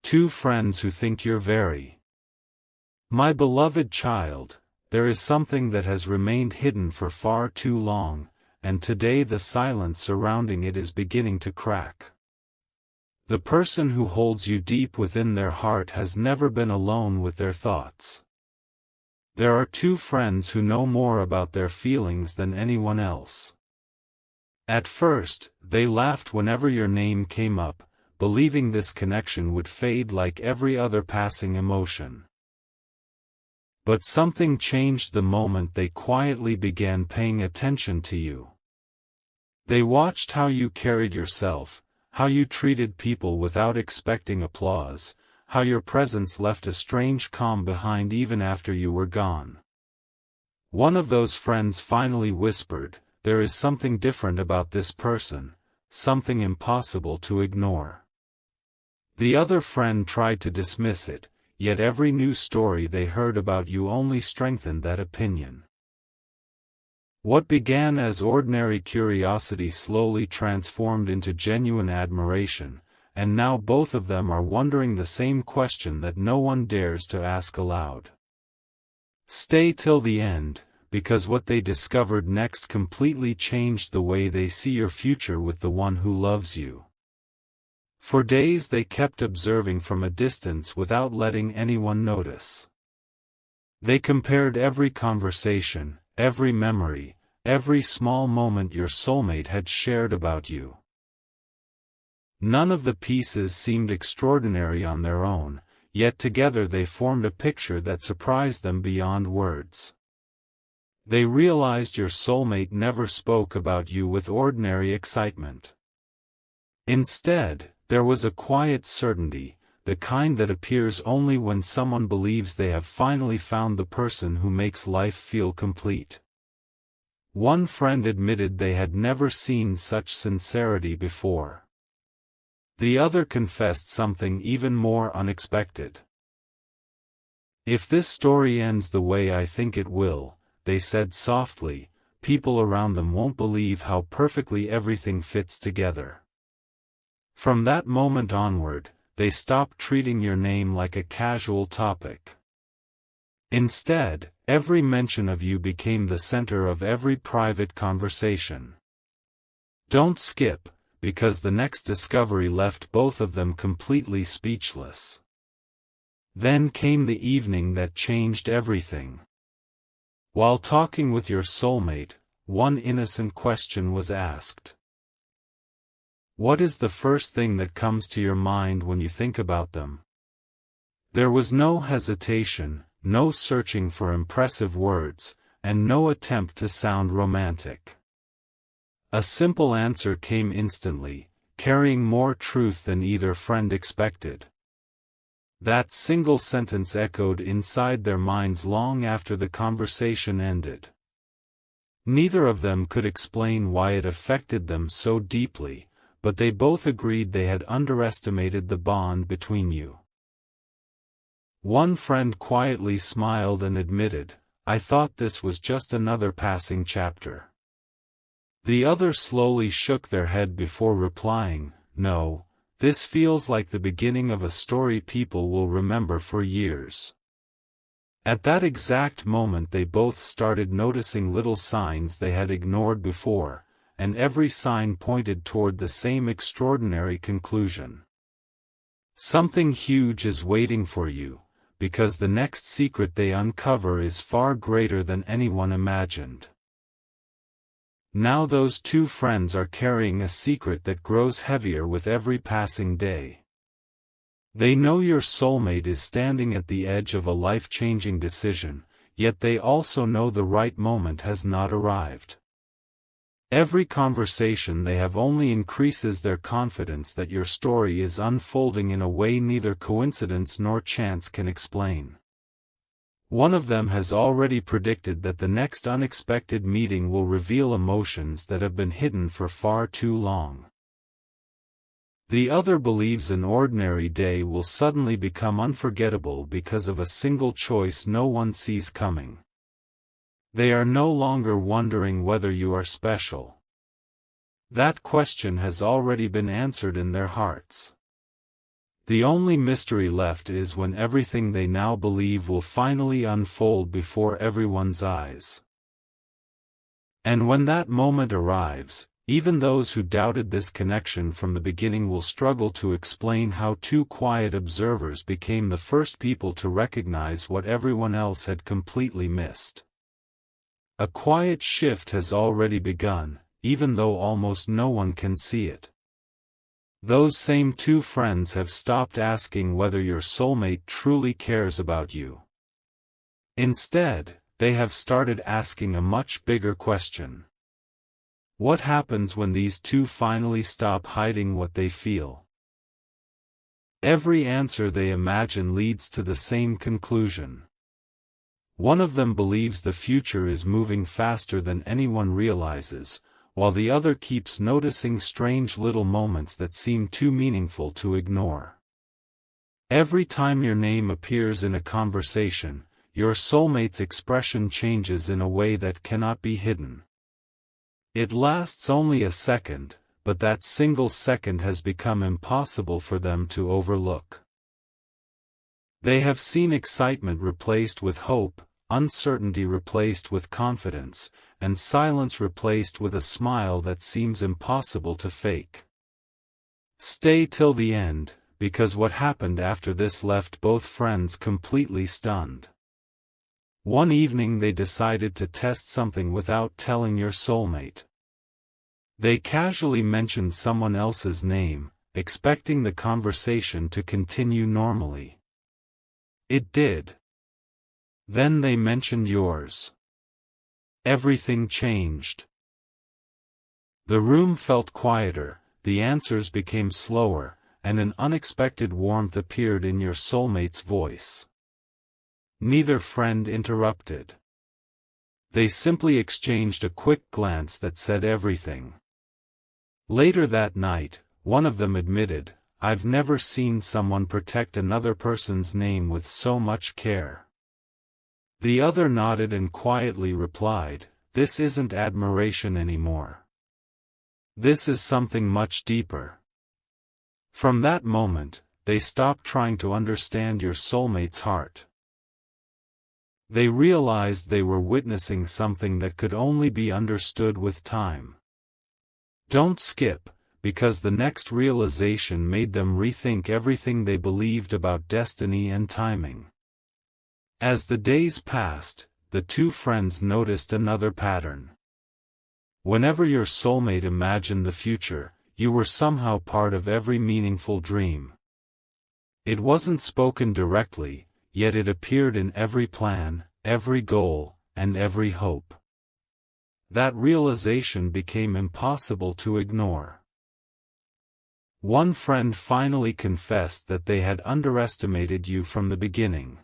Two friends who think you're very. My beloved child, there is something that has remained hidden for far too long, and today the silence surrounding it is beginning to crack. The person who holds you deep within their heart has never been alone with their thoughts. There are two friends who know more about their feelings than anyone else. At first, they laughed whenever your name came up, believing this connection would fade like every other passing emotion. But something changed the moment they quietly began paying attention to you. They watched how you carried yourself, how you treated people without expecting applause, how your presence left a strange calm behind even after you were gone. One of those friends finally whispered, "There is something different about this person, something impossible to ignore." The other friend tried to dismiss it, yet every new story they heard about you only strengthened that opinion. What began as ordinary curiosity slowly transformed into genuine admiration, and now both of them are wondering the same question that no one dares to ask aloud. Stay till the end, because what they discovered next completely changed the way they see your future with the one who loves you. For days they kept observing from a distance without letting anyone notice. They compared every conversation, every memory, every small moment your soulmate had shared about you. None of the pieces seemed extraordinary on their own, yet together they formed a picture that surprised them beyond words. They realized your soulmate never spoke about you with ordinary excitement. Instead, there was a quiet certainty, the kind that appears only when someone believes they have finally found the person who makes life feel complete. One friend admitted they had never seen such sincerity before. The other confessed something even more unexpected. "If this story ends the way I think it will," they said softly, "people around them won't believe how perfectly everything fits together." From that moment onward, they stopped treating your name like a casual topic. Instead, every mention of you became the center of every private conversation. Don't skip, because the next discovery left both of them completely speechless. Then came the evening that changed everything. While talking with your soulmate, one innocent question was asked. "What is the first thing that comes to your mind when you think about them?" There was no hesitation, no searching for impressive words, and no attempt to sound romantic. A simple answer came instantly, carrying more truth than either friend expected. That single sentence echoed inside their minds long after the conversation ended. Neither of them could explain why it affected them so deeply, but they both agreed they had underestimated the bond between you. One friend quietly smiled and admitted, "I thought this was just another passing chapter." The other slowly shook their head before replying, "No, this feels like the beginning of a story people will remember for years." At that exact moment they both started noticing little signs they had ignored before, and every sign pointed toward the same extraordinary conclusion. Something huge is waiting for you, because the next secret they uncover is far greater than anyone imagined. Now those two friends are carrying a secret that grows heavier with every passing day. They know your soulmate is standing at the edge of a life-changing decision, yet they also know the right moment has not arrived. Every conversation they have only increases their confidence that your story is unfolding in a way neither coincidence nor chance can explain. One of them has already predicted that the next unexpected meeting will reveal emotions that have been hidden for far too long. The other believes an ordinary day will suddenly become unforgettable because of a single choice no one sees coming. They are no longer wondering whether you are special. That question has already been answered in their hearts. The only mystery left is when everything they now believe will finally unfold before everyone's eyes. And when that moment arrives, even those who doubted this connection from the beginning will struggle to explain how two quiet observers became the first people to recognize what everyone else had completely missed. A quiet shift has already begun, even though almost no one can see it. Those same two friends have stopped asking whether your soulmate truly cares about you. Instead, they have started asking a much bigger question. What happens when these two finally stop hiding what they feel? Every answer they imagine leads to the same conclusion. One of them believes the future is moving faster than anyone realizes, while the other keeps noticing strange little moments that seem too meaningful to ignore. Every time your name appears in a conversation, your soulmate's expression changes in a way that cannot be hidden. It lasts only a second, but that single second has become impossible for them to overlook. They have seen excitement replaced with hope, uncertainty replaced with confidence, and silence replaced with a smile that seems impossible to fake. Stay till the end, because what happened after this left both friends completely stunned. One evening they decided to test something without telling your soulmate. They casually mentioned someone else's name, expecting the conversation to continue normally. It did. Then they mentioned yours. Everything changed. The room felt quieter, the answers became slower, and an unexpected warmth appeared in your soulmate's voice. Neither friend interrupted. They simply exchanged a quick glance that said everything. Later that night, one of them admitted, "I've never seen someone protect another person's name with so much care." The other nodded and quietly replied, "This isn't admiration anymore. This is something much deeper." From that moment, they stopped trying to understand your soulmate's heart. They realized they were witnessing something that could only be understood with time. Don't skip, because the next realization made them rethink everything they believed about destiny and timing. As the days passed, the two friends noticed another pattern. Whenever your soulmate imagined the future, you were somehow part of every meaningful dream. It wasn't spoken directly, yet it appeared in every plan, every goal, and every hope. That realization became impossible to ignore. One friend finally confessed that they had underestimated you from the beginning.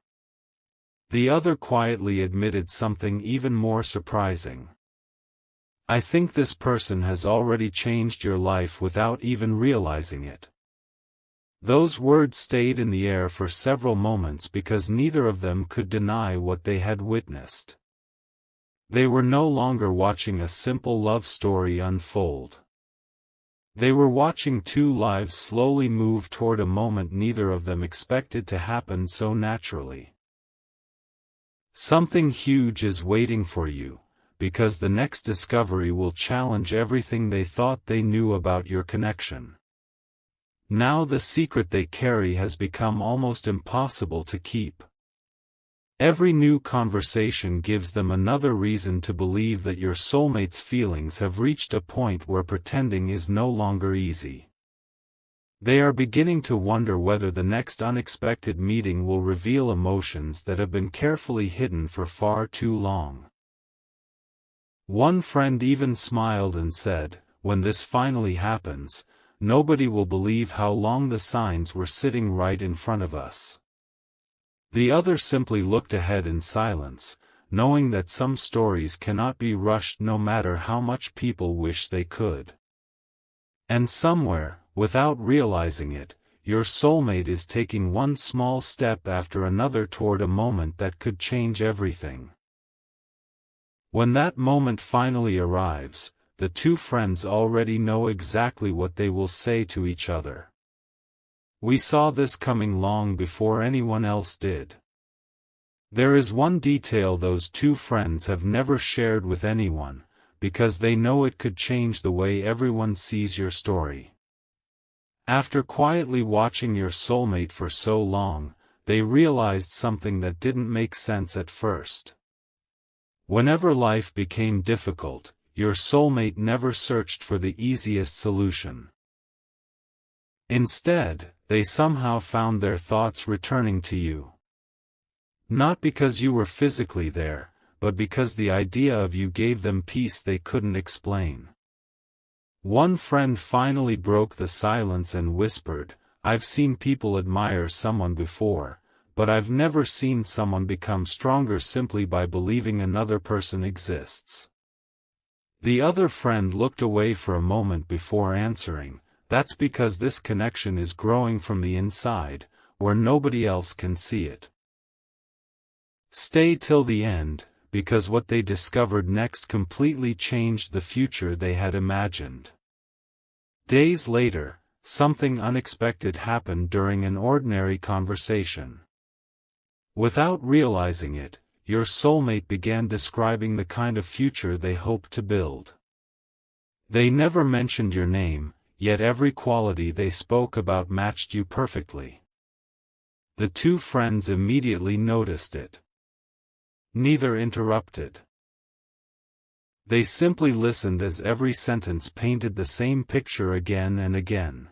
The other quietly admitted something even more surprising. "I think this person has already changed your life without even realizing it." Those words stayed in the air for several moments because neither of them could deny what they had witnessed. They were no longer watching a simple love story unfold. They were watching two lives slowly move toward a moment neither of them expected to happen so naturally. Something huge is waiting for you, because the next discovery will challenge everything they thought they knew about your connection. Now the secret they carry has become almost impossible to keep. Every new conversation gives them another reason to believe that your soulmate's feelings have reached a point where pretending is no longer easy. They are beginning to wonder whether the next unexpected meeting will reveal emotions that have been carefully hidden for far too long. One friend even smiled and said, "When this finally happens, nobody will believe how long the signs were sitting right in front of us." The other simply looked ahead in silence, knowing that some stories cannot be rushed no matter how much people wish they could. And somewhere, without realizing it, your soulmate is taking one small step after another toward a moment that could change everything. When that moment finally arrives, the two friends already know exactly what they will say to each other. We saw this coming long before anyone else did. There is one detail those two friends have never shared with anyone, because they know it could change the way everyone sees your story. After quietly watching your soulmate for so long, they realized something that didn't make sense at first. Whenever life became difficult, your soulmate never searched for the easiest solution. Instead, they somehow found their thoughts returning to you. Not because you were physically there, but because the idea of you gave them peace they couldn't explain. One friend finally broke the silence and whispered, "I've seen people admire someone before, but I've never seen someone become stronger simply by believing another person exists." The other friend looked away for a moment before answering, "That's because this connection is growing from the inside, where nobody else can see it." Stay till the end, because what they discovered next completely changed the future they had imagined. Days later, something unexpected happened during an ordinary conversation. Without realizing it, your soulmate began describing the kind of future they hoped to build. They never mentioned your name, yet every quality they spoke about matched you perfectly. The two friends immediately noticed it. Neither interrupted. They simply listened as every sentence painted the same picture again and again.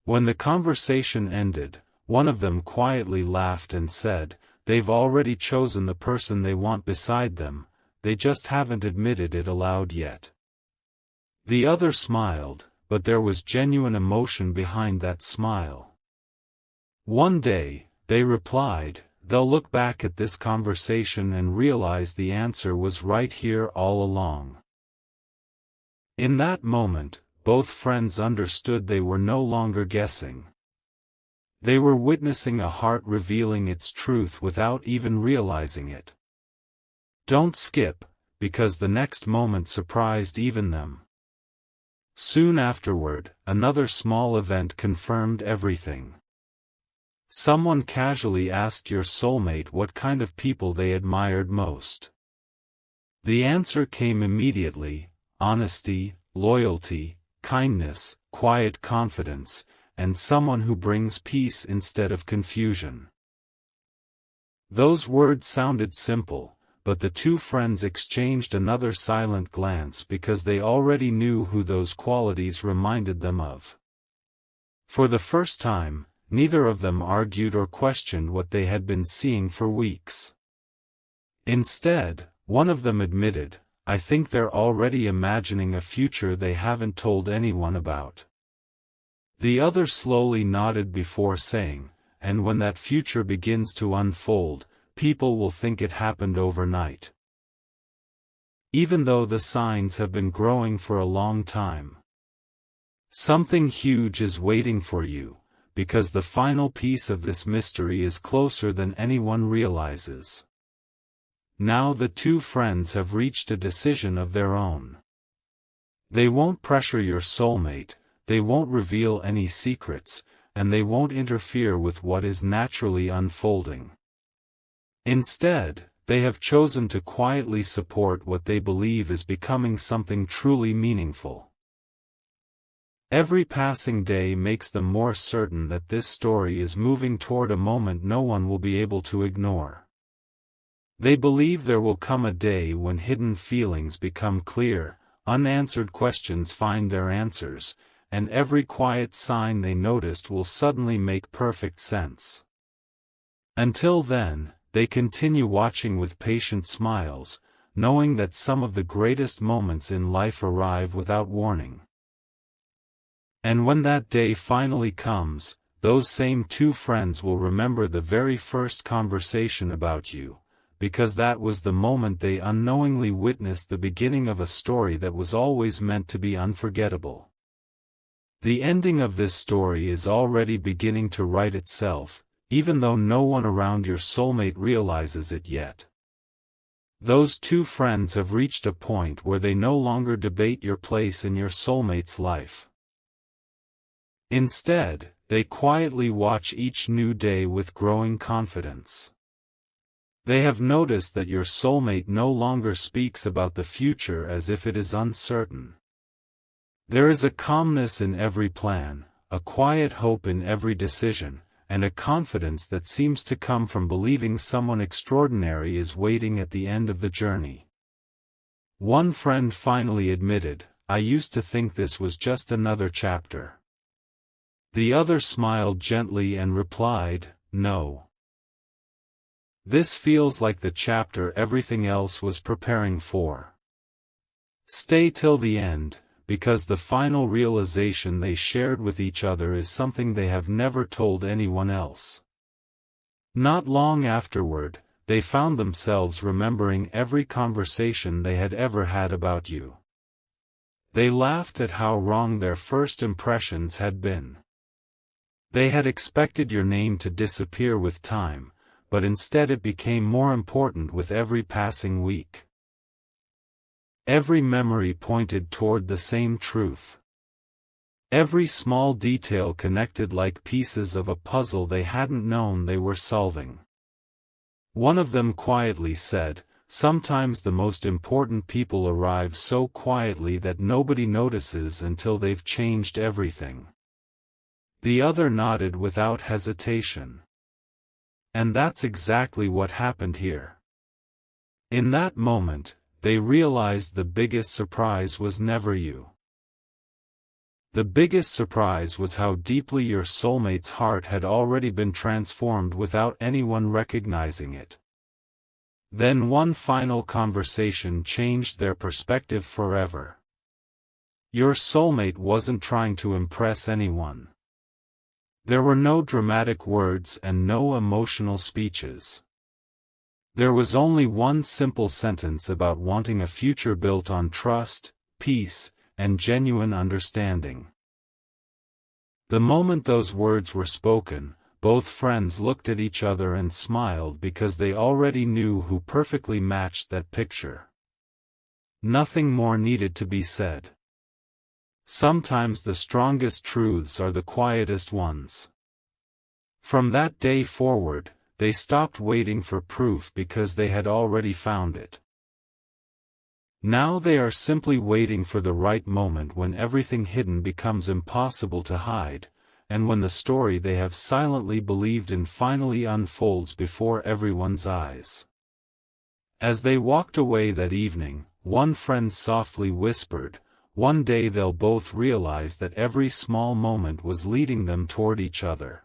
When the conversation ended, one of them quietly laughed and said, "They've already chosen the person they want beside them, they just haven't admitted it aloud yet." The other smiled, but there was genuine emotion behind that smile. One day, they replied, "They'll look back at this conversation and realize the answer was right here all along." In that moment, both friends understood they were no longer guessing. They were witnessing a heart revealing its truth without even realizing it. Don't skip, because the next moment surprised even them. Soon afterward, another small event confirmed everything. Someone casually asked your soulmate what kind of people they admired most. The answer came immediately: honesty, loyalty, kindness, quiet confidence, and someone who brings peace instead of confusion. Those words sounded simple, but the two friends exchanged another silent glance because they already knew who those qualities reminded them of. For the first time, neither of them argued or questioned what they had been seeing for weeks. Instead, one of them admitted, "I think they're already imagining a future they haven't told anyone about." The other slowly nodded before saying, "And when that future begins to unfold, people will think it happened overnight. Even though the signs have been growing for a long time. Something huge is waiting for you, because the final piece of this mystery is closer than anyone realizes." Now the two friends have reached a decision of their own. They won't pressure your soulmate, they won't reveal any secrets, and they won't interfere with what is naturally unfolding. Instead, they have chosen to quietly support what they believe is becoming something truly meaningful. Every passing day makes them more certain that this story is moving toward a moment no one will be able to ignore. They believe there will come a day when hidden feelings become clear, unanswered questions find their answers, and every quiet sign they noticed will suddenly make perfect sense. Until then, they continue watching with patient smiles, knowing that some of the greatest moments in life arrive without warning. And when that day finally comes, those same two friends will remember the very first conversation about you, because that was the moment they unknowingly witnessed the beginning of a story that was always meant to be unforgettable. The ending of this story is already beginning to write itself, even though no one around your soulmate realizes it yet. Those two friends have reached a point where they no longer debate your place in your soulmate's life. Instead, they quietly watch each new day with growing confidence. They have noticed that your soulmate no longer speaks about the future as if it is uncertain. There is a calmness in every plan, a quiet hope in every decision, and a confidence that seems to come from believing someone extraordinary is waiting at the end of the journey. One friend finally admitted, "I used to think this was just another chapter." The other smiled gently and replied, "No. This feels like the chapter everything else was preparing for." Stay till the end, because the final realization they shared with each other is something they have never told anyone else. Not long afterward, they found themselves remembering every conversation they had ever had about you. They laughed at how wrong their first impressions had been. They had expected your name to disappear with time, but instead it became more important with every passing week. Every memory pointed toward the same truth. Every small detail connected like pieces of a puzzle they hadn't known they were solving. One of them quietly said, "Sometimes the most important people arrive so quietly that nobody notices until they've changed everything." The other nodded without hesitation. And that's exactly what happened here. In that moment, they realized the biggest surprise was never you. The biggest surprise was how deeply your soulmate's heart had already been transformed without anyone recognizing it. Then one final conversation changed their perspective forever. Your soulmate wasn't trying to impress anyone. There were no dramatic words and no emotional speeches. There was only one simple sentence about wanting a future built on trust, peace, and genuine understanding. The moment those words were spoken, both friends looked at each other and smiled because they already knew who perfectly matched that picture. Nothing more needed to be said. Sometimes the strongest truths are the quietest ones. From that day forward, they stopped waiting for proof because they had already found it. Now they are simply waiting for the right moment when everything hidden becomes impossible to hide, and when the story they have silently believed in finally unfolds before everyone's eyes. As they walked away that evening, one friend softly whispered, "One day they'll both realize that every small moment was leading them toward each other."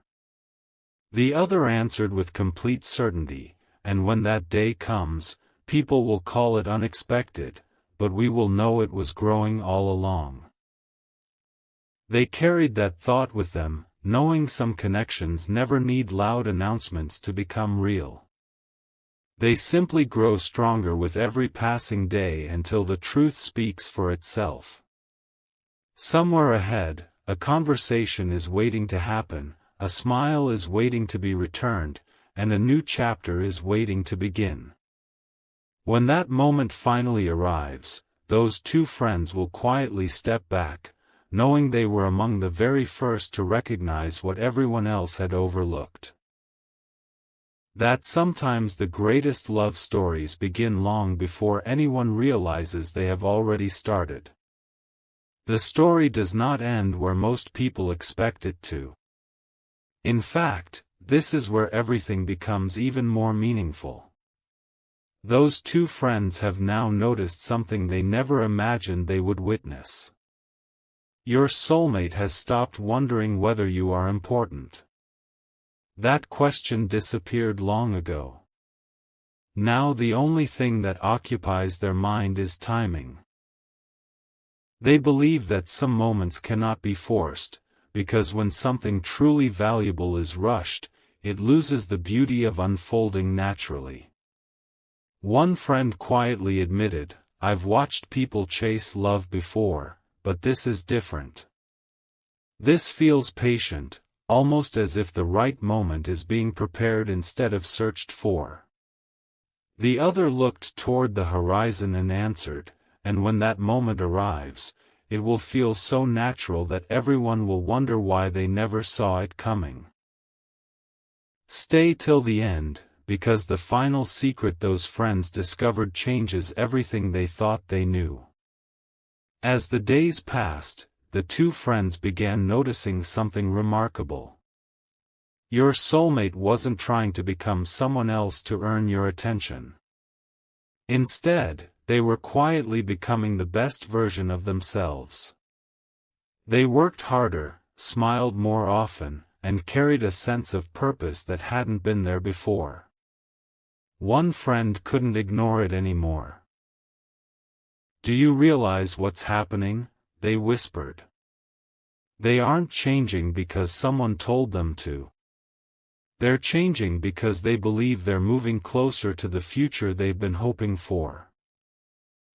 The other answered with complete certainty, "And when that day comes, people will call it unexpected, but we will know it was growing all along." They carried that thought with them, knowing some connections never need loud announcements to become real. They simply grow stronger with every passing day until the truth speaks for itself. Somewhere ahead, a conversation is waiting to happen, a smile is waiting to be returned, and a new chapter is waiting to begin. When that moment finally arrives, those two friends will quietly step back, knowing they were among the very first to recognize what everyone else had overlooked. That sometimes the greatest love stories begin long before anyone realizes they have already started. The story does not end where most people expect it to. In fact, this is where everything becomes even more meaningful. Those two friends have now noticed something they never imagined they would witness. Your soulmate has stopped wondering whether you are important. That question disappeared long ago. Now the only thing that occupies their mind is timing. They believe that some moments cannot be forced, because when something truly valuable is rushed, it loses the beauty of unfolding naturally. One friend quietly admitted, "I've watched people chase love before, but this is different. This feels patient, almost as if the right moment is being prepared instead of searched for." The other looked toward the horizon and answered, "And when that moment arrives, it will feel so natural that everyone will wonder why they never saw it coming. Stay till the end, because the final secret those friends discovered changes everything they thought they knew. As the days passed, the two friends began noticing something remarkable. Your soulmate wasn't trying to become someone else to earn your attention. Instead, they were quietly becoming the best version of themselves. They worked harder, smiled more often, and carried a sense of purpose that hadn't been there before. One friend couldn't ignore it anymore. "Do you realize what's happening?" they whispered. "They aren't changing because someone told them to. They're changing because they believe they're moving closer to the future they've been hoping for."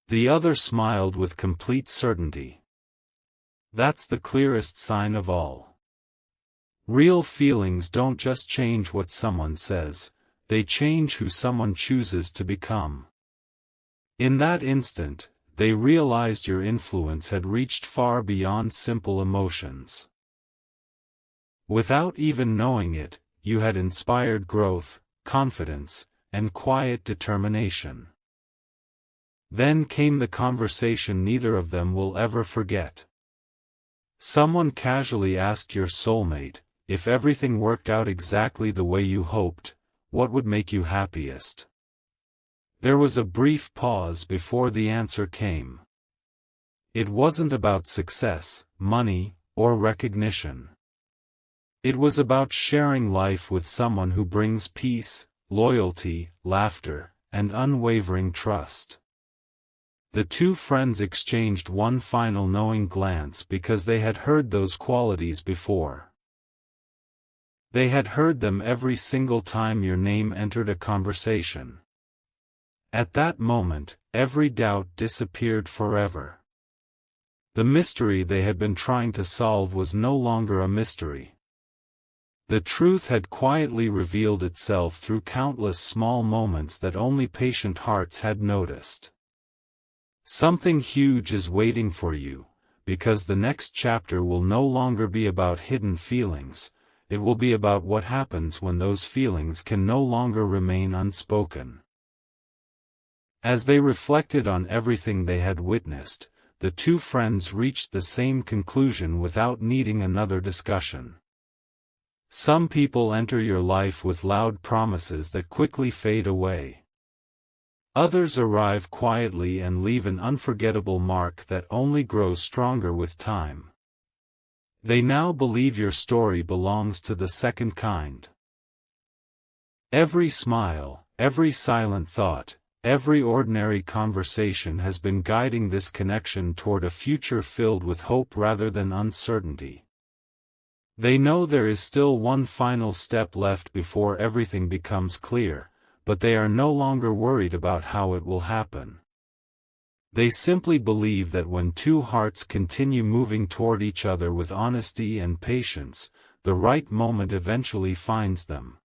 The other smiled with complete certainty. "That's the clearest sign of all. Real feelings don't just change what someone says, they change who someone chooses to become." In that instant, they realized your influence had reached far beyond simple emotions. Without even knowing it, you had inspired growth, confidence, and quiet determination. Then came the conversation neither of them will ever forget. Someone casually asked your soulmate, "If everything worked out exactly the way you hoped, what would make you happiest?" There was a brief pause before the answer came. It wasn't about success, money, or recognition. It was about sharing life with someone who brings peace, loyalty, laughter, and unwavering trust. The two friends exchanged one final knowing glance because they had heard those qualities before. They had heard them every single time your name entered a conversation. At that moment, every doubt disappeared forever. The mystery they had been trying to solve was no longer a mystery. The truth had quietly revealed itself through countless small moments that only patient hearts had noticed. Something huge is waiting for you, because the next chapter will no longer be about hidden feelings, it will be about what happens when those feelings can no longer remain unspoken. As they reflected on everything they had witnessed, the two friends reached the same conclusion without needing another discussion. Some people enter your life with loud promises that quickly fade away. Others arrive quietly and leave an unforgettable mark that only grows stronger with time. They now believe your story belongs to the second kind. Every smile, every silent thought, every ordinary conversation has been guiding this connection toward a future filled with hope rather than uncertainty. They know there is still one final step left before everything becomes clear, but they are no longer worried about how it will happen. They simply believe that when two hearts continue moving toward each other with honesty and patience, the right moment eventually finds them.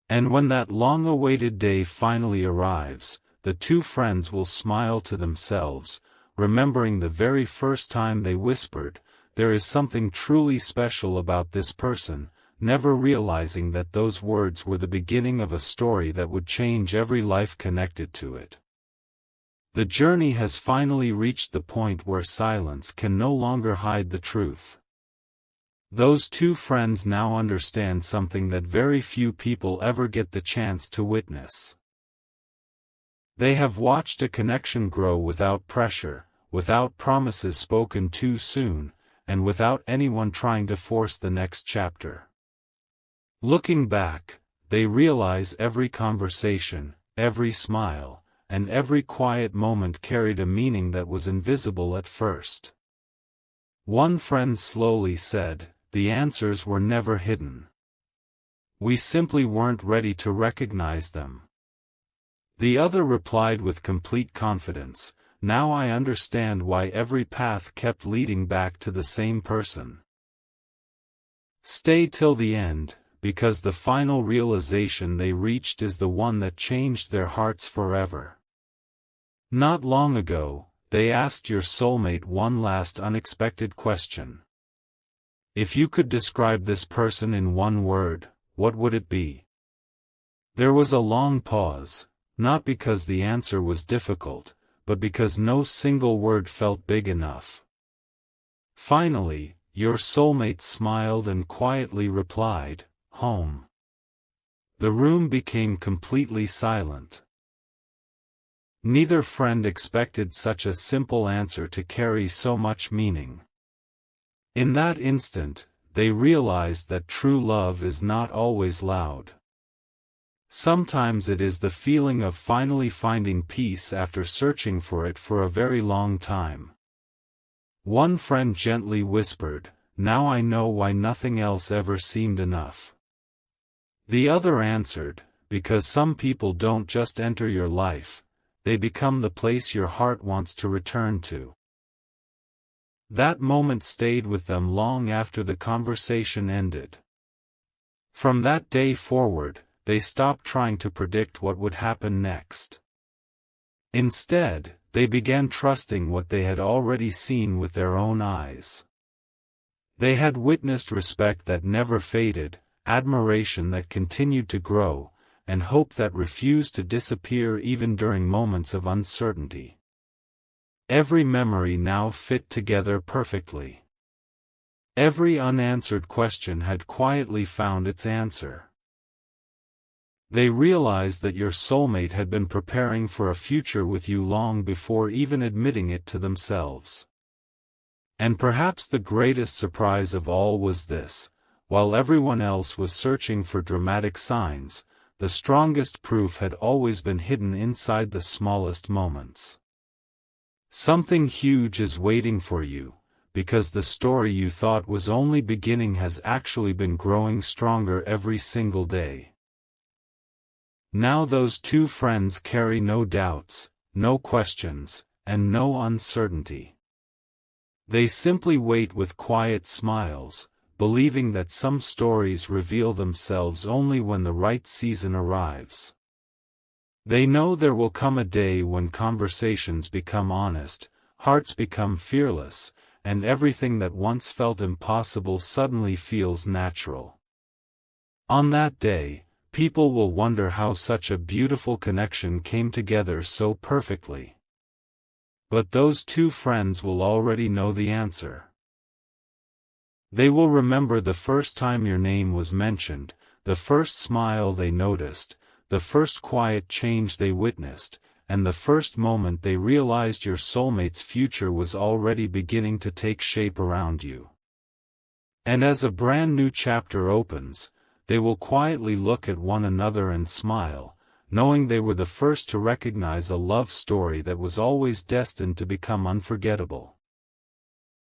And when that long-awaited day finally arrives, the two friends will smile to themselves, remembering the very first time they whispered, "There is something truly special about this person," never realizing that those words were the beginning of a story that would change every life connected to it. The journey has finally reached the point where silence can no longer hide the truth. Those two friends now understand something that very few people ever get the chance to witness. They have watched a connection grow without pressure, without promises spoken too soon, and without anyone trying to force the next chapter. Looking back, they realize every conversation, every smile, and every quiet moment carried a meaning that was invisible at first. One friend slowly said, "The answers were never hidden. We simply weren't ready to recognize them." The other replied with complete confidence, "Now I understand why every path kept leading back to the same person." Stay till the end, because the final realization they reached is the one that changed their hearts forever. Not long ago, they asked your soulmate one last unexpected question. If you could describe this person in one word, what would it be? There was a long pause, not because the answer was difficult, but because no single word felt big enough. Finally, your soulmate smiled and quietly replied, "Home." The room became completely silent. Neither friend expected such a simple answer to carry so much meaning. In that instant, they realized that true love is not always loud. Sometimes it is the feeling of finally finding peace after searching for it for a very long time. One friend gently whispered, "Now I know why nothing else ever seemed enough." The other answered, "Because some people don't just enter your life, they become the place your heart wants to return to." That moment stayed with them long after the conversation ended. From that day forward, they stopped trying to predict what would happen next. Instead, they began trusting what they had already seen with their own eyes. They had witnessed respect that never faded, admiration that continued to grow, and hope that refused to disappear even during moments of uncertainty. Every memory now fit together perfectly. Every unanswered question had quietly found its answer. They realized that your soulmate had been preparing for a future with you long before even admitting it to themselves. And perhaps the greatest surprise of all was this: while everyone else was searching for dramatic signs, the strongest proof had always been hidden inside the smallest moments. Something huge is waiting for you, because the story you thought was only beginning has actually been growing stronger every single day. Now those two friends carry no doubts, no questions, and no uncertainty. They simply wait with quiet smiles, believing that some stories reveal themselves only when the right season arrives. They know there will come a day when conversations become honest, hearts become fearless, and everything that once felt impossible suddenly feels natural. On that day, people will wonder how such a beautiful connection came together so perfectly. But those two friends will already know the answer. They will remember the first time your name was mentioned, the first smile they noticed, the first quiet change they witnessed, and the first moment they realized your soulmate's future was already beginning to take shape around you. And as a brand new chapter opens, they will quietly look at one another and smile, knowing they were the first to recognize a love story that was always destined to become unforgettable.